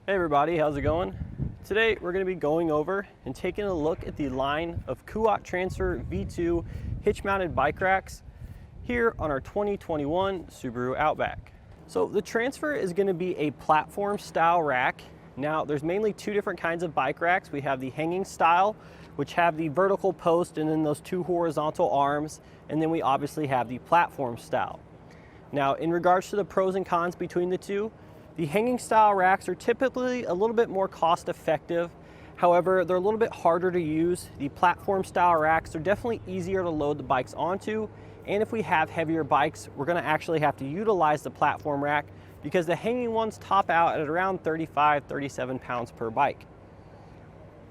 Hey everybody, how's it going? Today we're going to be going over and taking a look at the line of Kuat Transfer V2 hitch mounted bike racks here on our 2021 Subaru Outback. So the Transfer is going to be a platform style rack. Now there's mainly two different kinds of bike racks. We have the hanging style, which have the vertical post and then those two horizontal arms, and then we obviously have the platform style. Now in regards to the pros and cons between the two, the hanging style racks are typically a little bit more cost effective. However, they're a little bit harder to use. The platform style racks are definitely easier to load the bikes onto. And if we have heavier bikes, we're gonna actually have to utilize the platform rack because the hanging ones top out at around 35, 37 pounds per bike.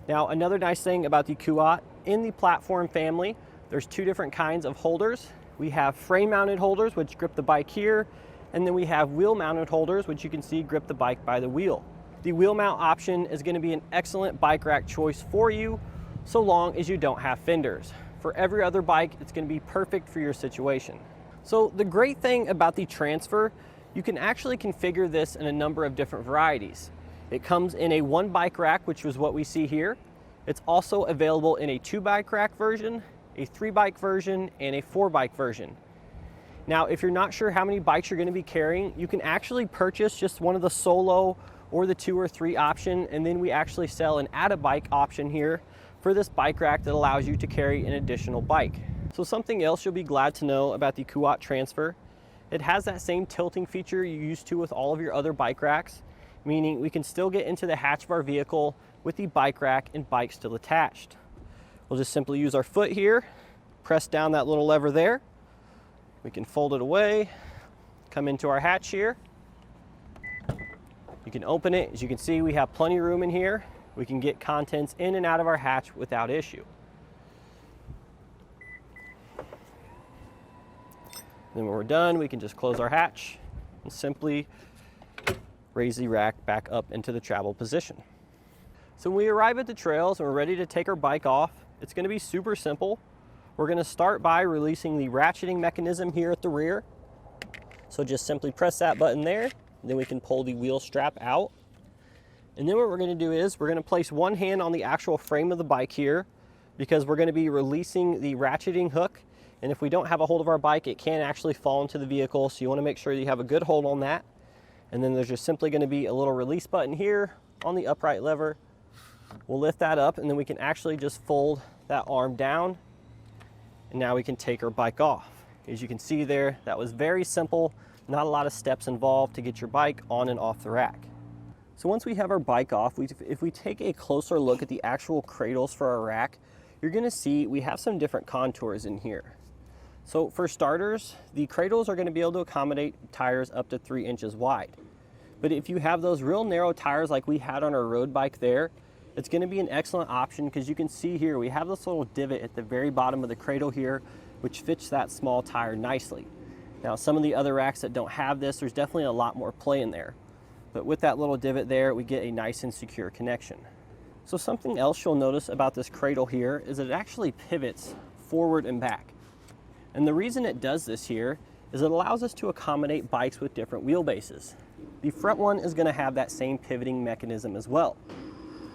Now, another nice thing about the Kuat, in the platform family, there's two different kinds of holders. We have frame mounted holders, which grip the bike here, and then we have wheel mounted holders, which you can see grip the bike by the wheel. The wheel mount option is going to be an excellent bike rack choice for you, so long as you don't have fenders. For every other bike, it's going to be perfect for your situation. So the great thing about the Transfer, you can actually configure this in a number of different varieties. It comes in a 1 bike rack, which is what we see here. It's also available in a 2 bike rack version, a 3 bike version, and a 4 bike version. Now, if you're not sure how many bikes you're going to be carrying, you can actually purchase just one of the solo or the 2 or 3 option, and then we actually sell an add a bike option here for this bike rack that allows you to carry an additional bike. So something else you'll be glad to know about the Kuat Transfer, it has that same tilting feature you're used to with all of your other bike racks, meaning we can still get into the hatch of our vehicle with the bike rack and bike still attached. We'll just simply use our foot here, press down that little lever there. We can fold it away, come into our hatch here. You can open it. As you can see, we have plenty of room in here. We can get contents in and out of our hatch without issue. Then when we're done, we can just close our hatch and simply raise the rack back up into the travel position. So when we arrive at the trails and we're ready to take our bike off, it's going to be super simple. We're going to start by releasing the ratcheting mechanism here at the rear. So just simply press that button there, and then we can pull the wheel strap out. And then what we're going to do is we're going to place one hand on the actual frame of the bike here because we're going to be releasing the ratcheting hook. And if we don't have a hold of our bike, it can actually fall into the vehicle. So you want to make sure you have a good hold on that. And then there's just simply going to be a little release button here on the upright lever. We'll lift that up, and then we can actually just fold that arm down. And now we can take our bike off. As you can see there, that was very simple, not a lot of steps involved to get your bike on and off the rack. So once we have our bike off, if we take a closer look at the actual cradles for our rack, you're gonna see we have some different contours in here. So for starters, the cradles are gonna be able to accommodate tires up to 3 inches wide. But if you have those real narrow tires like we had on our road bike there, it's going to be an excellent option because you can see here we have this little divot at the very bottom of the cradle here, which fits that small tire nicely. Now some of the other racks that don't have this, there's definitely a lot more play in there. But with that little divot there, we get a nice and secure connection. So something else you'll notice about this cradle here is that it actually pivots forward and back. And the reason it does this here is it allows us to accommodate bikes with different wheelbases. The front one is going to have that same pivoting mechanism as well.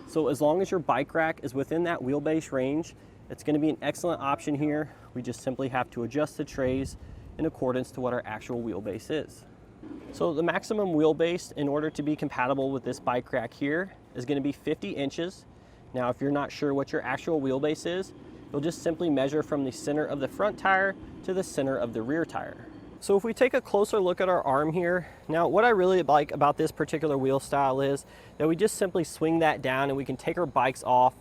So as long as your bike rack is within that wheelbase range, it's going to be an excellent option here. We just simply have to adjust the trays in accordance to what our actual wheelbase is. So the maximum wheelbase in order to be compatible with this bike rack here is going to be 50 inches. Now if you're not sure what your actual wheelbase is, you'll just simply measure from the center of the front tire to the center of the rear tire. So if we take a closer look at our arm here, now what I really like about this particular wheel style is that we just simply swing that down and we can take our bikes off.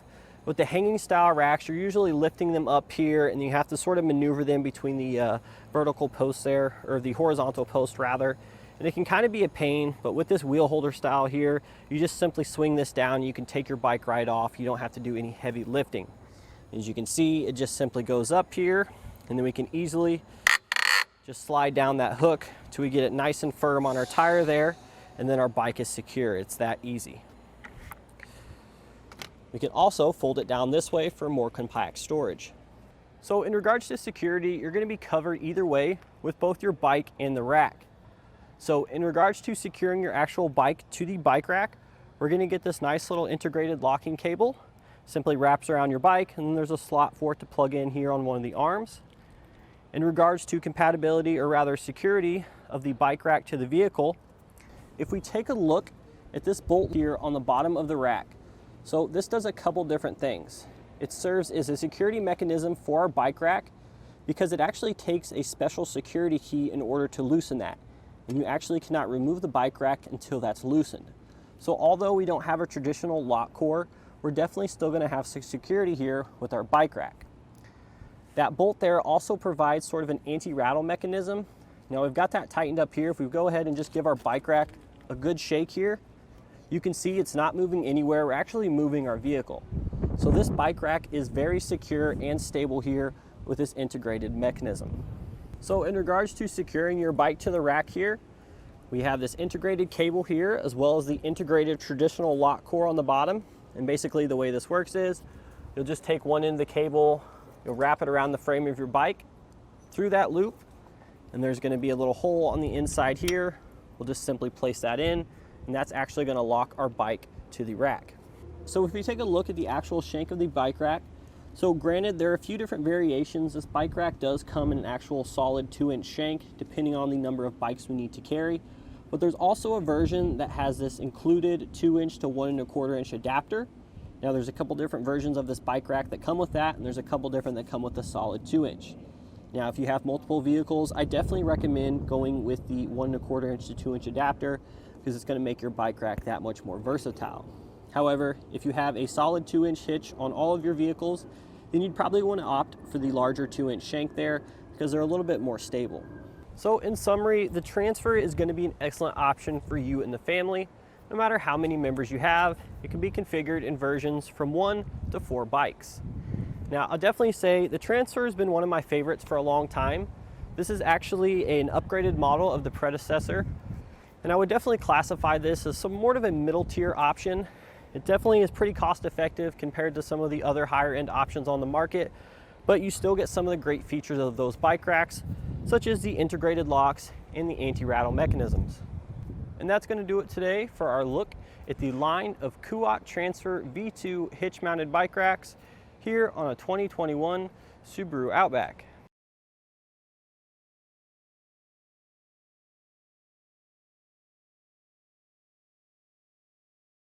With the hanging style racks, you're usually lifting them up here and you have to sort of maneuver them between the vertical posts there, or the horizontal post rather. And it can kind of be a pain, but with this wheel holder style here, you just simply swing this down, you can take your bike right off. You don't have to do any heavy lifting. As you can see, it just simply goes up here, and then we can easily just slide down that hook till we get it nice and firm on our tire there, and then our bike is secure. It's that easy. We can also fold it down this way for more compact storage. So in regards to security, you're going to be covered either way with both your bike and the rack. So in regards to securing your actual bike to the bike rack, we're going to get this nice little integrated locking cable. Simply wraps around your bike, and then there's a slot for it to plug in here on one of the arms. In regards to compatibility, or rather security, of the bike rack to the vehicle, if we take a look at this bolt here on the bottom of the rack, so this does a couple different things. It serves as a security mechanism for our bike rack because it actually takes a special security key in order to loosen that. And you actually cannot remove the bike rack until that's loosened. So although we don't have a traditional lock core, we're definitely still going to have security here with our bike rack. That bolt there also provides sort of an anti-rattle mechanism. Now we've got that tightened up here. If we go ahead and just give our bike rack a good shake here, you can see it's not moving anywhere. We're actually moving our vehicle. So this bike rack is very secure and stable here with this integrated mechanism. So in regards to securing your bike to the rack here, we have this integrated cable here as well as the integrated traditional lock core on the bottom. And basically the way this works is you'll just take one end of the cable, you'll wrap it around the frame of your bike through that loop, and there's going to be a little hole on the inside here. We'll just simply place that in, and that's actually going to lock our bike to the rack. So if we take a look at the actual shank of the bike rack, so granted there are a few different variations. This bike rack does come in an actual solid 2-inch shank depending on the number of bikes we need to carry, but there's also a version that has this included 2-inch to 1 1/4 inch adapter. Now there's a couple different versions of this bike rack that come with that, and there's a couple different that come with the solid 2-inch. Now if you have multiple vehicles, I definitely recommend going with the 1 1/4 inch to 2-inch adapter because it's going to make your bike rack that much more versatile. However, if you have a solid 2-inch hitch on all of your vehicles, then you'd probably want to opt for the larger 2-inch shank there because they're a little bit more stable. So in summary, the Transfer is going to be an excellent option for you and the family. No matter how many members you have, it can be configured in versions from 1 to 4 bikes. Now, I'll definitely say the Transfer has been one of my favorites for a long time. This is actually an upgraded model of the predecessor, and I would definitely classify this as somewhat of a middle tier option. It definitely is pretty cost effective compared to some of the other higher end options on the market, but you still get some of the great features of those bike racks, such as the integrated locks and the anti-rattle mechanisms. And that's going to do it today for our look at the line of Kuat Transfer V2 hitch mounted bike racks here on a 2021 Subaru Outback.